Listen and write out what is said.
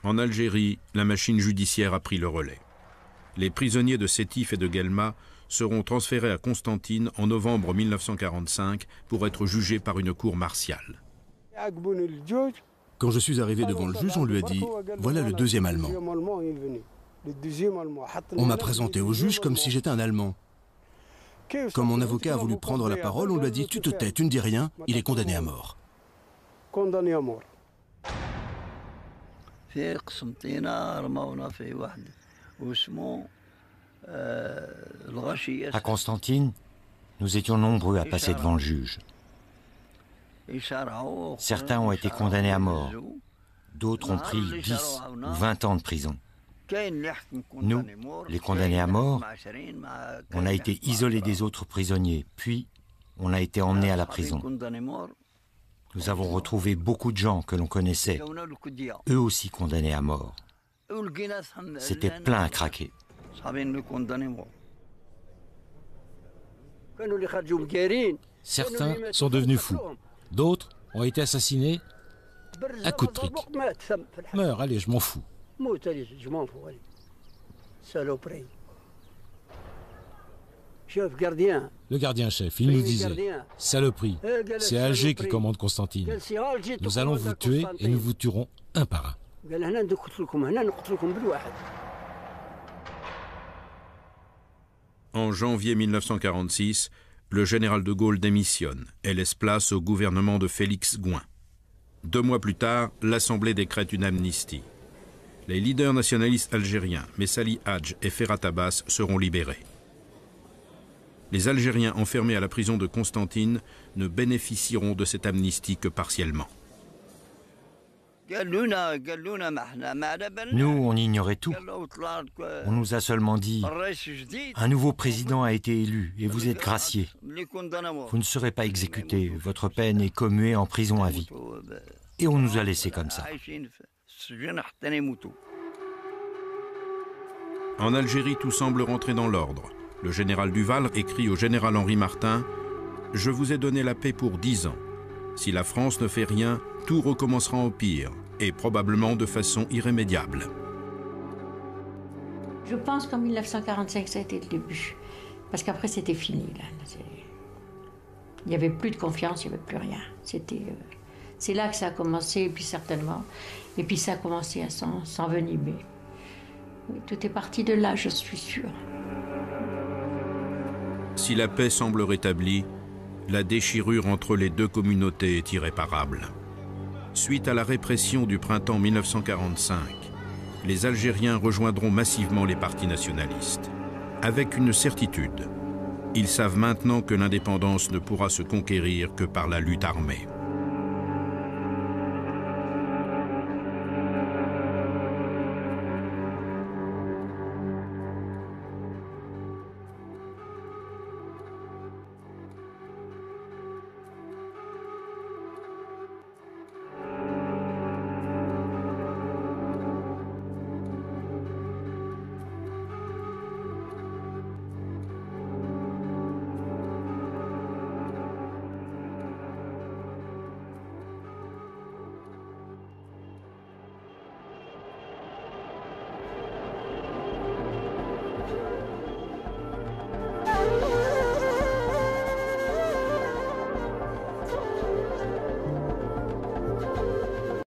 En Algérie, la machine judiciaire a pris le relais. Les prisonniers de Sétif et de Guelma seront transférés à Constantine en novembre 1945 pour être jugés par une cour martiale. Quand je suis arrivé devant le juge, on lui a dit « Voilà le deuxième Allemand ». On m'a présenté au juge comme si j'étais un Allemand. Quand mon avocat a voulu prendre la parole, on lui a dit « Tu te tais, tu ne dis rien, il est condamné à mort ». À Constantine, nous étions nombreux à passer devant le juge. Certains ont été condamnés à mort, d'autres ont pris 10 ou 20 ans de prison. Nous, les condamnés à mort, on a été isolés des autres prisonniers, puis on a été emmenés à la prison. Nous avons retrouvé beaucoup de gens que l'on connaissait, eux aussi condamnés à mort. C'était plein à craquer. Certains sont devenus fous, d'autres ont été assassinés à coups de trique. Meurs, allez, je m'en fous. Le gardien-chef, il nous disait « Saloperie, c'est Alger qui commande Constantine. Nous allons vous tuer et nous vous tuerons un par un. » En janvier 1946, le général de Gaulle démissionne et laisse place au gouvernement de Félix Gouin. 2 mois plus tard, l'Assemblée décrète une amnistie. Les leaders nationalistes algériens, Messali Hadj et Ferhat Abbas, seront libérés. Les Algériens enfermés à la prison de Constantine ne bénéficieront de cette amnistie que partiellement. Nous, on ignorait tout. On nous a seulement dit « Un nouveau président a été élu et vous êtes gracié. Vous ne serez pas exécuté, votre peine est commuée en prison à vie. » Et on nous a laissés comme ça. En Algérie, tout semble rentrer dans l'ordre. Le général Duval écrit au général Henri Martin « Je vous ai donné la paix pour 10 ans. Si la France ne fait rien, tout recommencera au pire, et probablement de façon irrémédiable. » Je pense qu'en 1945, ça a été le début. Parce qu'après, c'était fini. Là. Il n'y avait plus de confiance, il n'y avait plus rien. C'est là que ça a commencé, et puis certainement. Et puis ça a commencé à s'envenimer. Oui, tout est parti de là, je suis sûre. Si la paix semble rétablie, la déchirure entre les deux communautés est irréparable. Suite à la répression du printemps 1945, les Algériens rejoindront massivement les partis nationalistes. Avec une certitude, ils savent maintenant que l'indépendance ne pourra se conquérir que par la lutte armée.